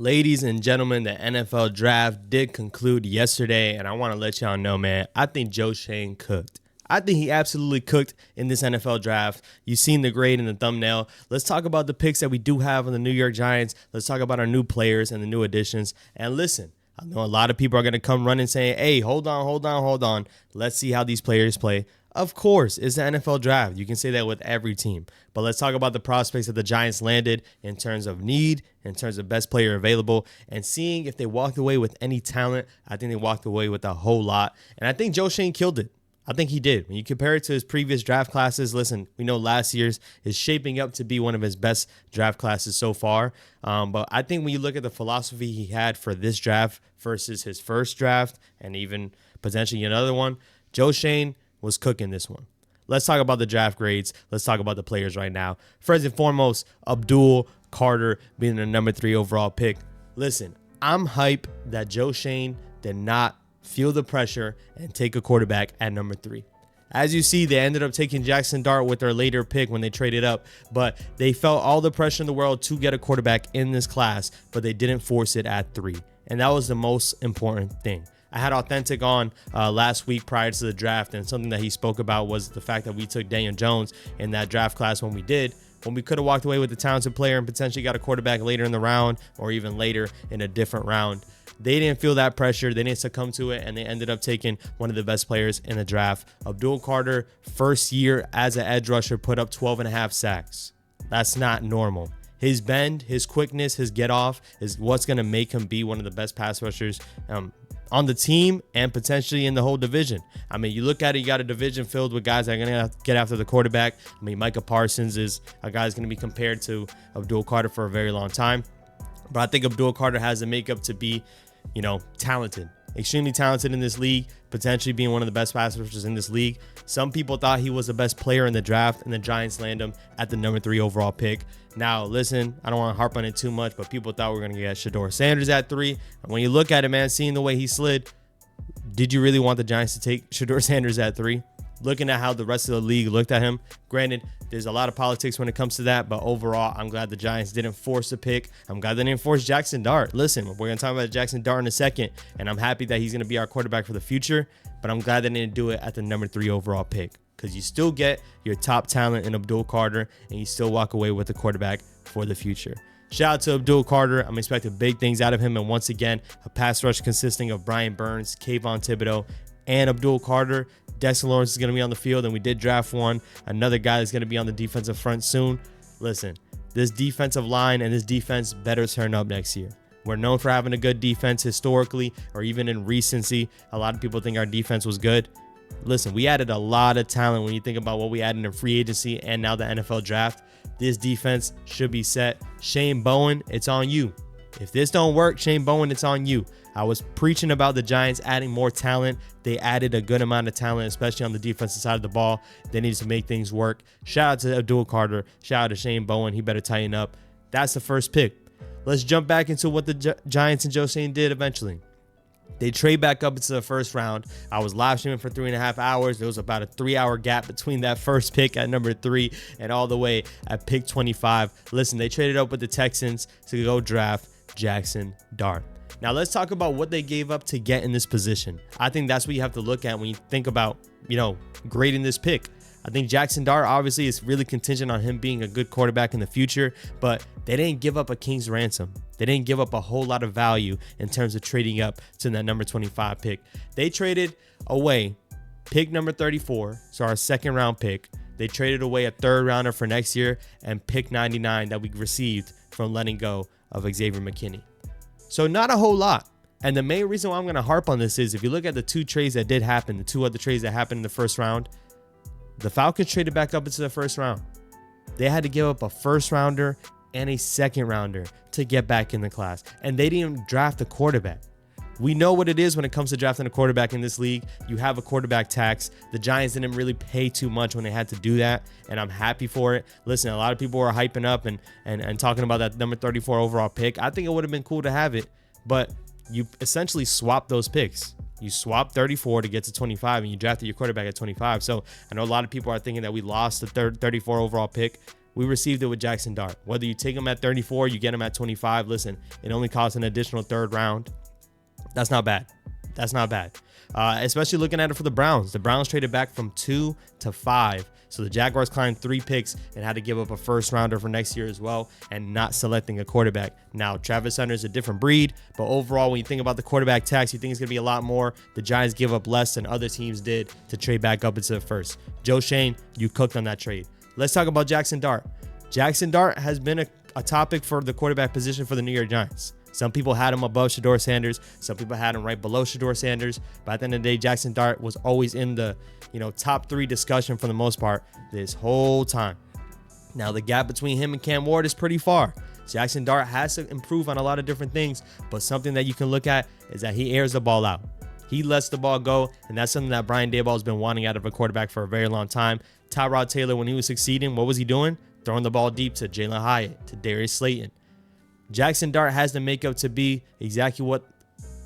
Ladies and gentlemen, the NFL draft did conclude yesterday, and I want to let y'all know, man, I think Joe Schoen cooked. I think he absolutely cooked in this NFL draft. You've seen the grade in the thumbnail. Let's talk about the picks that we do have on the New York Giants. Let's talk about our new players and the new additions. And listen, I know a lot of people are going to come running saying, hey, hold on. Let's see how these players play. Of course, it's the NFL draft. You can say that with every team. But let's talk about the prospects that the Giants landed in terms of need, in terms of best player available, and seeing if they walked away with any talent. I think they walked away with a whole lot. And I think Joe Schoen killed it. I think he did. When you compare it to his previous draft classes, listen, we know last year's is shaping up to be one of his best draft classes so far. But I think when you look at the philosophy he had for this draft versus his first draft and even potentially another one, Joe Schoen was cooking this one. Let's talk about the draft grades. Let's talk about the players right now. First and foremost, Abdul Carter being the number 3 overall pick. Listen, I'm hype that Joe Schoen did not feel the pressure and take a quarterback at number 3. As you see, they ended up taking Jackson Dart with their later pick when they traded up, but they felt all the pressure in the world to get a quarterback in this class, but they didn't force it at 3. And that was the most important thing. I had Authentic on last week prior to the draft, and something that he spoke about was the fact that we took Daniel Jones in that draft class when we did, when we could have walked away with a talented player and potentially got a quarterback later in the round or even later in a different round. They didn't feel that pressure. They didn't succumb to it, and they ended up taking one of the best players in the draft. Abdul Carter, first year as an edge rusher, put up 12.5 sacks. That's not normal. His bend, his quickness, his get off is what's going to make him be one of the best pass rushers on the team and potentially in the whole division. I mean, you look at it, you got a division filled with guys that are going to get after the quarterback. I mean, Micah Parsons is a guy that's going to be compared to Abdul Carter for a very long time. But I think Abdul Carter has the makeup to be, talented. Extremely talented in this league, potentially being one of the best pass rushers in this league. Some people thought he was the best player in the draft, and the Giants land him at the number 3 overall pick. Now, listen, I don't want to harp on it too much, but people thought we were going to get Shedeur Sanders at 3. And when you look at it, man, seeing the way he slid, did you really want the Giants to take Shedeur Sanders at 3? Looking at how the rest of the league looked at him, granted, there's a lot of politics when it comes to that, but overall, I'm glad the Giants didn't force a pick. I'm glad they didn't force Jackson Dart. Listen, we're going to talk about Jackson Dart in a second, and I'm happy that he's going to be our quarterback for the future, but I'm glad they didn't do it at the number 3 overall pick, because you still get your top talent in Abdul Carter, and you still walk away with a quarterback for the future. Shout out to Abdul Carter. I'm expecting big things out of him, and once again, a pass rush consisting of Brian Burns, Kayvon Thibodeau, and Abdul Carter. Dexter Lawrence is going to be on the field, and we did draft one. Another guy that's going to be on the defensive front soon. Listen, this defensive line and this defense better turn up next year. We're known for having a good defense historically or even in recency. A lot of people think our defense was good. Listen, we added a lot of talent when you think about what we added in free agency and now the NFL draft. This defense should be set. Shane Bowen, it's on you. If this don't work, Shane Bowen, it's on you. I was preaching about the Giants adding more talent. They added a good amount of talent, especially on the defensive side of the ball. They need to make things work. Shout out to Abdul Carter. Shout out to Shane Bowen. He better tighten up. That's the first pick. Let's jump back into what the Giants and Joe Schoen did eventually. They trade back up into the first round. I was live streaming for 3.5 hours. There was about a 3-hour gap between that first pick at number 3 and all the way at pick 25. Listen, they traded up with the Texans to go draft Jackson Dart. Now let's talk about what they gave up to get in this position. I think that's what you have to look at when you think about, grading this pick. I think Jackson Dart obviously is really contingent on him being a good quarterback in the future, but they didn't give up a king's ransom. They didn't give up a whole lot of value in terms of trading up to that number 25 pick. They traded away pick number 34, so our second round pick. They traded away a third rounder for next year and pick 99 that we received from letting go of Xavier McKinney. So not a whole lot. And the main reason why I'm going to harp on this is if you look at the 2 trades that did happen, the 2 other trades that happened in the first round, the Falcons traded back up into the first round. They had to give up a first rounder and a second rounder to get back in the class. And they didn't draft a quarterback. We know what it is when it comes to drafting a quarterback in this league. You have a quarterback tax. The Giants didn't really pay too much when they had to do that, and I'm happy for it. Listen, a lot of people were hyping up and talking about that number 34 overall pick. I think it would have been cool to have it, but you essentially swapped those picks. You swapped 34 to get to 25, and you drafted your quarterback at 25. So I know a lot of people are thinking that we lost the 34 overall pick. We received it with Jackson Dart. Whether you take him at 34, you get him at 25. Listen, it only costs an additional third round. That's not bad. That's not bad. Especially looking at it for the Browns. The Browns traded back from 2 to 5. So the Jaguars climbed 3 picks and had to give up a first rounder for next year as well, and not selecting a quarterback. Now, Travis Hunter is a different breed, but overall, when you think about the quarterback tax, you think it's going to be a lot more. The Giants give up less than other teams did to trade back up into the first. Joe Schoen, you cooked on that trade. Let's talk about Jackson Dart. Jackson Dart has been a topic for the quarterback position for the New York Giants. Some people had him above Shedeur Sanders. Some people had him right below Shedeur Sanders. But at the end of the day, Jackson Dart was always in the top 3 discussion for the most part this whole time. Now, the gap between him and Cam Ward is pretty far. Jackson Dart has to improve on a lot of different things, but something that you can look at is that he airs the ball out. He lets the ball go, and that's something that Brian Daboll has been wanting out of a quarterback for a very long time. Tyrod Taylor, when he was succeeding, what was he doing? Throwing the ball deep to Jalen Hyatt, to Darius Slayton. Jackson Dart has the makeup to be exactly what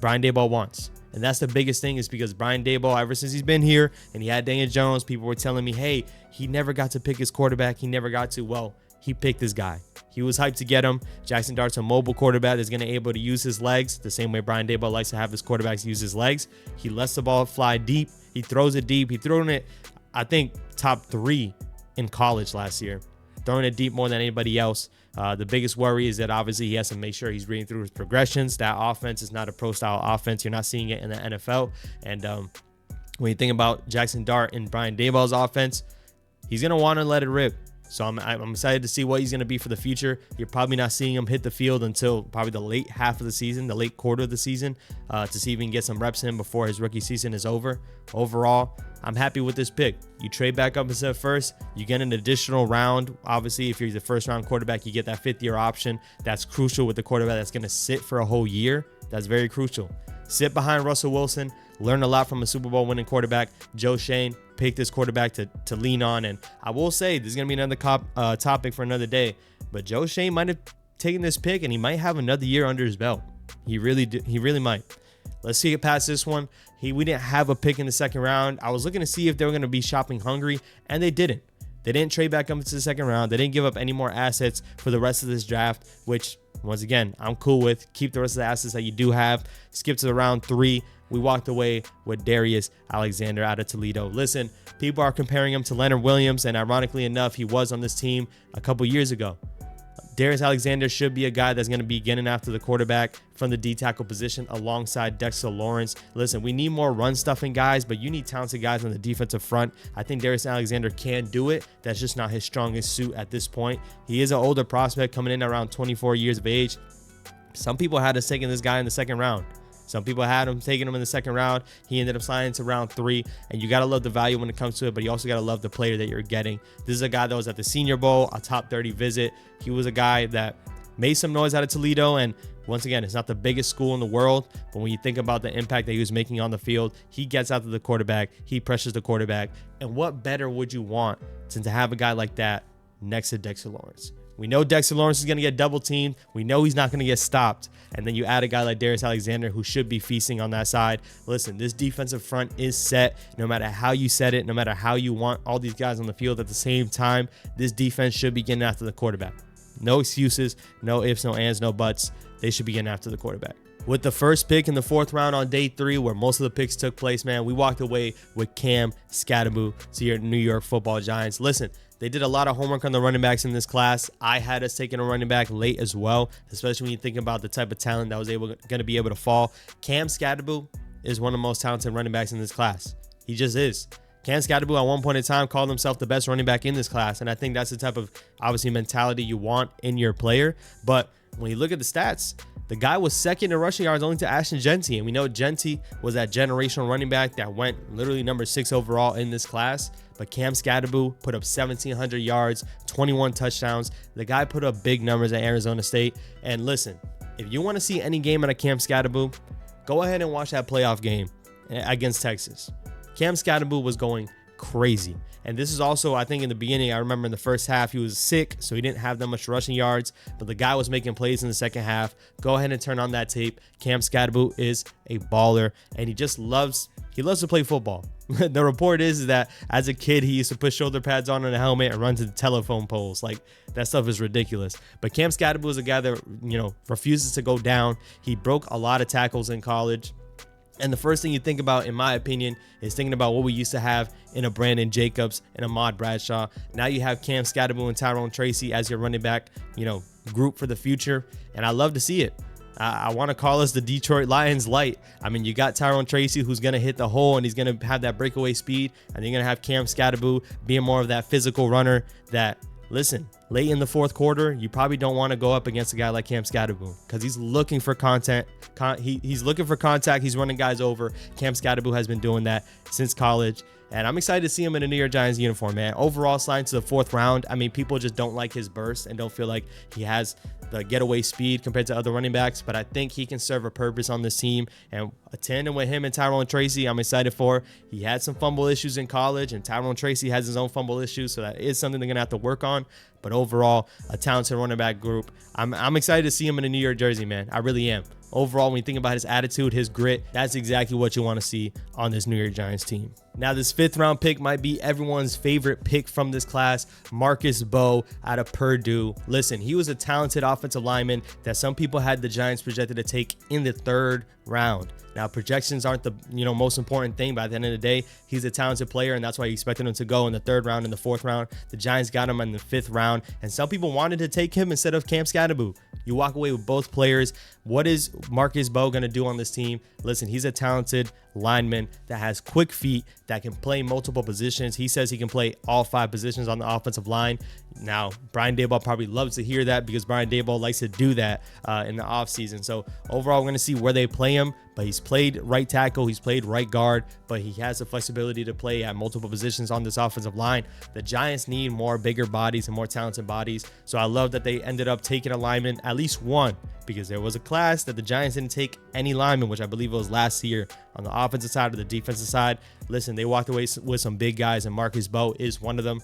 Brian Daboll wants. And that's the biggest thing, is because Brian Daboll, ever since he's been here and he had Daniel Jones, people were telling me, hey, he never got to pick his quarterback. He never got to. Well, he picked this guy. He was hyped to get him. Jackson Dart's a mobile quarterback that's going to be able to use his legs the same way Brian Daboll likes to have his quarterbacks use his legs. He lets the ball fly deep. He throws it deep. He threw it, I think, top 3 in college last year. Throwing it deep more than anybody else. The biggest worry is that obviously he has to make sure he's reading through his progressions. That offense is not a pro-style offense. You're not seeing it in the NFL. And when you think about Jackson Dart and Brian Daboll's offense, he's going to want to let it rip. So I'm excited to see what he's going to be for the future. You're probably not seeing him hit the field until probably the late half of the season, the late quarter of the season, to see if he can get some reps in before his rookie season is over. Overall, I'm happy with this pick. You trade back up instead of first, you get an additional round. Obviously, if you're the first round quarterback, you get that 5th-year option. That's crucial with the quarterback that's going to sit for a whole year. That's very crucial. Sit behind Russell Wilson. Learn a lot from a Super Bowl winning quarterback. Joe Schoen picked this quarterback to lean on. And I will say, this is going to be another topic for another day. But Joe Schoen might have taken this pick, and he might have another year under his belt. He really might. Let's see it past this one. We didn't have a pick in the 2nd round. I was looking to see if they were going to be shopping hungry, and they didn't. They didn't trade back up into the 2nd round. They didn't give up any more assets for the rest of this draft, which, once again, I'm cool with. Keep the rest of the assets that you do have. Skip to the round 3. We walked away with Daryus Alexander out of Toledo. Listen, people are comparing him to Leonard Williams, and ironically enough, he was on this team a couple years ago. Daryus Alexander should be a guy that's going to be getting after the quarterback from the D-tackle position alongside Dexter Lawrence. Listen, we need more run-stuffing guys, but you need talented guys on the defensive front. I think Daryus Alexander can do it. That's just not his strongest suit at this point. He is an older prospect coming in around 24 years of age. Some people had us taking this guy in the 2nd round. Some people had him taking him in the 2nd round. He ended up sliding to round 3, and you got to love the value when it comes to it, but you also got to love the player that you're getting. This is a guy that was at the Senior Bowl, a top 30 visit. He was a guy that made some noise out of Toledo, and once again, it's not the biggest school in the world, but when you think about the impact that he was making on the field, he gets after the quarterback, he pressures the quarterback, and what better would you want than to have a guy like that next to Dexter Lawrence? We know Dexter Lawrence is going to get double teamed. We know he's not going to get stopped. And then you add a guy like Daryus Alexander, who should be feasting on that side. Listen, this defensive front is set. No matter how you set it, no matter how you want all these guys on the field at the same time, this defense should be getting after the quarterback. No excuses, no ifs, no ands, no buts. They should be getting after the quarterback. With the first pick in the 4th round on day 3, where most of the picks took place, man, we walked away with Cam Skattebo to your New York Football Giants. Listen, they did a lot of homework on the running backs in this class. I had us taking a running back late as well, especially when you think about the type of talent that was going to be able to fall. Cam Skattebo is one of the most talented running backs in this class. He just is. Cam Skattebo at one point in time called himself the best running back in this class, and I think that's the type of, obviously, mentality you want in your player. But when you look at the stats, the guy was 2nd in rushing yards only to Ashton Jeanty, and we know Jeanty was that generational running back that went literally number 6 overall in this class. But Cam Skattebo put up 1,700 yards, 21 touchdowns. The guy put up big numbers at Arizona State. And listen, if you want to see any game out of Cam Skattebo, go ahead and watch that playoff game against Texas. Cam Skattebo was going crazy. And this is also, I think in the beginning, I remember in the first half, he was sick, so he didn't have that much rushing yards, but the guy was making plays in the second half. Go ahead and turn on that tape. Cam Scadaboo is a baller, and he loves to play football. The report is that as a kid, he used to put shoulder pads on and a helmet and run to the telephone poles. Like, that stuff is ridiculous. But Cam Scadaboo is a guy that, refuses to go down. He broke a lot of tackles in college. And the first thing you think about, in my opinion, is thinking about what we used to have in a Brandon Jacobs and Ahmad Bradshaw. Now you have Cam Scadaboo and Tyrone Tracy as your running back, group for the future. And I love to see it. I want to call us the Detroit Lions light. I mean, you got Tyrone Tracy, who's going to hit the hole and he's going to have that breakaway speed. And you're going to have Cam Scadaboo being more of that physical runner that, listen, late in the fourth quarter, you probably don't want to go up against a guy like Cam Scadaboo because he's looking for content. He's looking for contact. He's running guys over. Cam Scadaboo has been doing that since college. And I'm excited to see him in a New York Giants uniform, man. Overall, sliding to the fourth round. I mean, people just don't like his burst and don't feel like he has the getaway speed compared to other running backs. But I think he can serve a purpose on this team. And a tandem with him and Tyrone Tracy, I'm excited for. He had some fumble issues in college, and Tyrone Tracy has his own fumble issues. So that is something they're going to have to work on. But overall, a talented running back group. I'm excited to see him in a New York jersey, man. I really am. Overall, when you think about his attitude, his grit, that's exactly what you want to see on this New York Giants team. Now, this fifth round pick might be everyone's favorite pick from this class, Marcus Bowe out of Purdue. Listen, he was a talented offensive lineman that some people had the Giants projected to take in the third round. Now, projections aren't the most important thing, but at the end of the day, he's a talented player, and that's why you expected him to go in the third round and the fourth round. The Giants got him in the fifth round, and some people wanted to take him instead of Cam Scadaboo. You walk away with both players. What is Marcus Bowe going to do on this team? Listen, he's a talented lineman that has quick feet, that can play multiple positions. He says he can play all 5 positions on the offensive line. Now, Brian Daboll probably loves to hear that because Brian Daboll likes to do that in the offseason. So overall, we're going to see where they play him, but he's played right tackle, he's played right guard, but he has the flexibility to play at multiple positions on this offensive line. The Giants need more bigger bodies and more talented bodies. So I love that they ended up taking a lineman, at least one, because there was a class that the Giants didn't take any linemen, which I believe it was last year on the offensive side or the defensive side. Listen, they walked away with some big guys, and Marcus Bowe is one of them.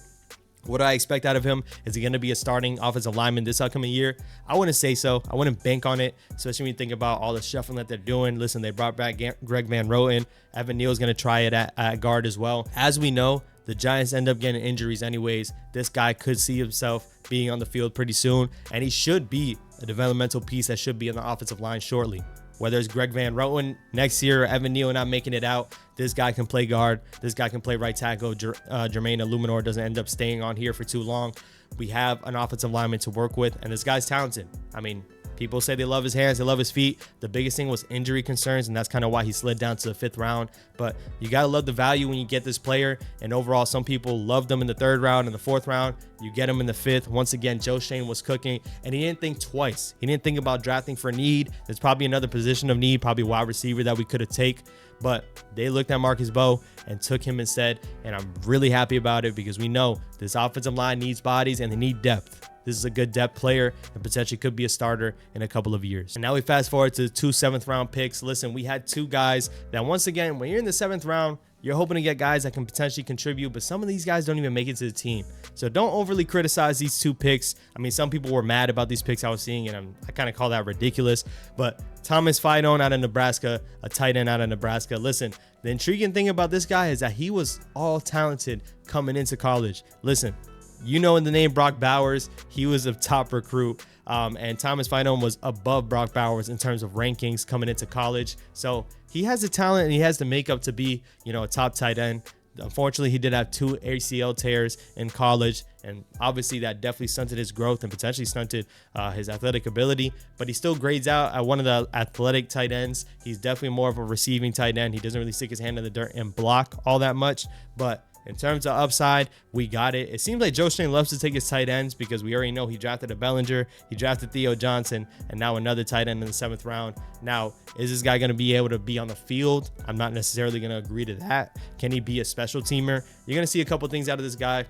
What do I expect out of him? Is he going to be a starting offensive lineman this upcoming year? I wouldn't say so. I wouldn't bank on it, especially when you think about all the shuffling that they're doing. Listen, they brought back Greg Van Roten. Evan Neal's going to try it at guard as well. As we know, the Giants end up getting injuries anyways. This guy could see himself being on the field pretty soon, and he should be a developmental piece that should be on the offensive line shortly. Whether it's Greg Van Roten next year or Evan Neal not making it out, this guy can play guard. This guy can play right tackle. Jermaine Illuminor doesn't end up staying on here for too long. We have an offensive lineman to work with, and this guy's talented. I mean, people say they love his hands, they love his feet. The biggest thing was injury concerns, and that's kind of why he slid down to the fifth round. But you got to love the value when you get this player. And overall, some people loved them in the third round and the fourth round. You get him in the fifth. Once again, Joe Schoen was cooking, and he didn't think twice. He didn't think about drafting for need. There's probably another position of need, probably wide receiver that we could have taken. But they looked at Marcus Bowe and took him instead. And I'm really happy about it because we know this offensive line needs bodies and they need depth. This is a good depth player and potentially could be a starter in a couple of years. And now we fast forward to the 2 7th-round picks. Listen, we had 2 guys that, once again, when you're in the 7th round, you're hoping to get guys that can potentially contribute, but some of these guys don't even make it to the team. So don't overly criticize these 2 picks. I mean, some people were mad about these picks I was seeing, and I kind of call that ridiculous. But Thomas Fidone out of Nebraska, a tight end out of Nebraska. Listen, the intriguing thing about this guy is that he was all talented coming into college. Listen, you know, in the name Brock Bowers, he was a top recruit. And Thomas Fidone was above Brock Bowers in terms of rankings coming into college. So he has the talent and he has the makeup to be, a top tight end. Unfortunately, he did have 2 ACL tears in college, and obviously that definitely stunted his growth and potentially stunted his athletic ability, but he still grades out at one of the athletic tight ends. He's definitely more of a receiving tight end. He doesn't really stick his hand in the dirt and block all that much, but in terms of upside, we got it. It seems like Joe Schoen loves to take his tight ends because we already know he drafted a Bellinger, he drafted Theo Johnson, and now another tight end in the 7th round. Now, is this guy going to be able to be on the field? I'm not necessarily going to agree to that. Can he be a special teamer? You're going to see a couple things out of this guy.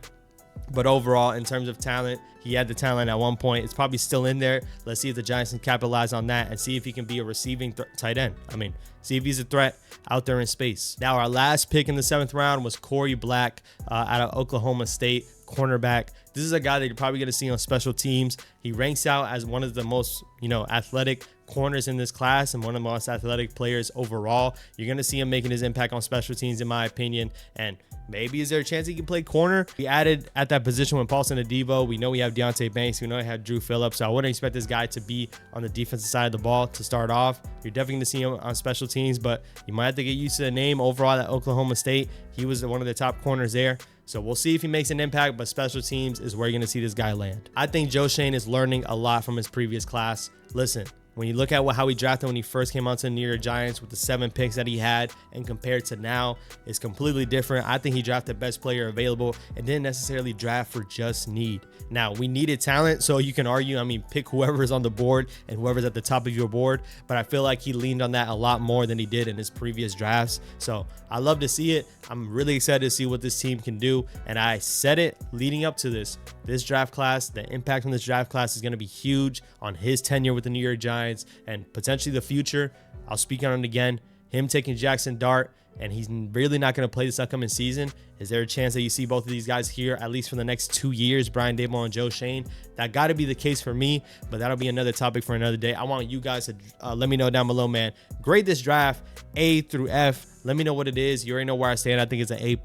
But overall, in terms of talent, he had the talent at one point. It's probably still in there. Let's see if the Giants can capitalize on that and see if he can be a receiving tight end. I mean, see if he's a threat out there in space. Now, our last pick in the 7th round was Corey Black out of Oklahoma State, cornerback. This is a guy that you're probably going to see on special teams. He ranks out as one of the most, athletic corners in this class and one of the most athletic players overall. You're going to see him making his impact on special teams, in my opinion. And maybe is there a chance he can play corner? We added at that position with Paulson Adebo. We know we have Deontay Banks. We know we have Drew Phillips. So I wouldn't expect this guy to be on the defensive side of the ball to start off. You're definitely going to see him on special teams, but you might have to get used to the name overall at Oklahoma State. He was one of the top corners there. So we'll see if he makes an impact, but special teams is where you're going to see this guy land. I think Joe Schoen is learning a lot from his previous class. Listen, when you look at how he drafted when he first came out to the New York Giants with the 7 picks that he had and compared to now, it's completely different. I think he drafted the best player available and didn't necessarily draft for just need. Now, we needed talent, so you can argue, pick whoever's on the board and whoever's at the top of your board, but I feel like he leaned on that a lot more than he did in his previous drafts. So I love to see it. I'm really excited to see what this team can do, and I said it leading up to this draft class. The impact from this draft class is going to be huge on his tenure with the New York Giants and potentially the future. I'll speak on it again. Him taking Jackson Dart, and he's really not going to play this upcoming season. Is there a chance that you see both of these guys here at least for the next 2 years, Brian Daboll and Joe Schoen? That got to be the case for me, but that'll be another topic for another day. I want you guys to let me know down below, man. Grade this draft A through F. Let me know what it is. You already know where I stand. I think it's an A+.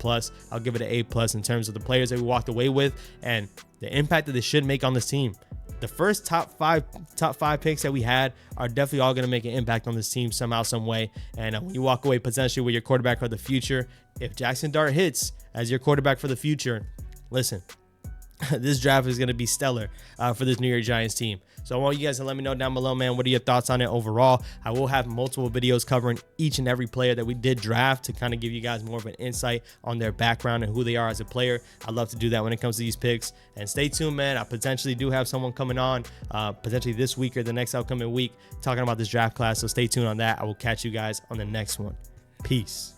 I'll give it an A+ in terms of the players that we walked away with and the impact that this should make on this team. The first top five picks that we had are definitely all going to make an impact on this team somehow, some way. And when you walk away potentially with your quarterback for the future, if Jackson Dart hits as your quarterback for the future, listen, this draft is going to be stellar for this New York Giants team. So I want you guys to let me know down below, man, what are your thoughts on it overall? I will have multiple videos covering each and every player that we did draft to kind of give you guys more of an insight on their background and who they are as a player. I'd love to do that when it comes to these picks. And stay tuned, man. I potentially do have someone coming on potentially this week or the next upcoming week talking about this draft class. So stay tuned on that. I will catch you guys on the next one. Peace.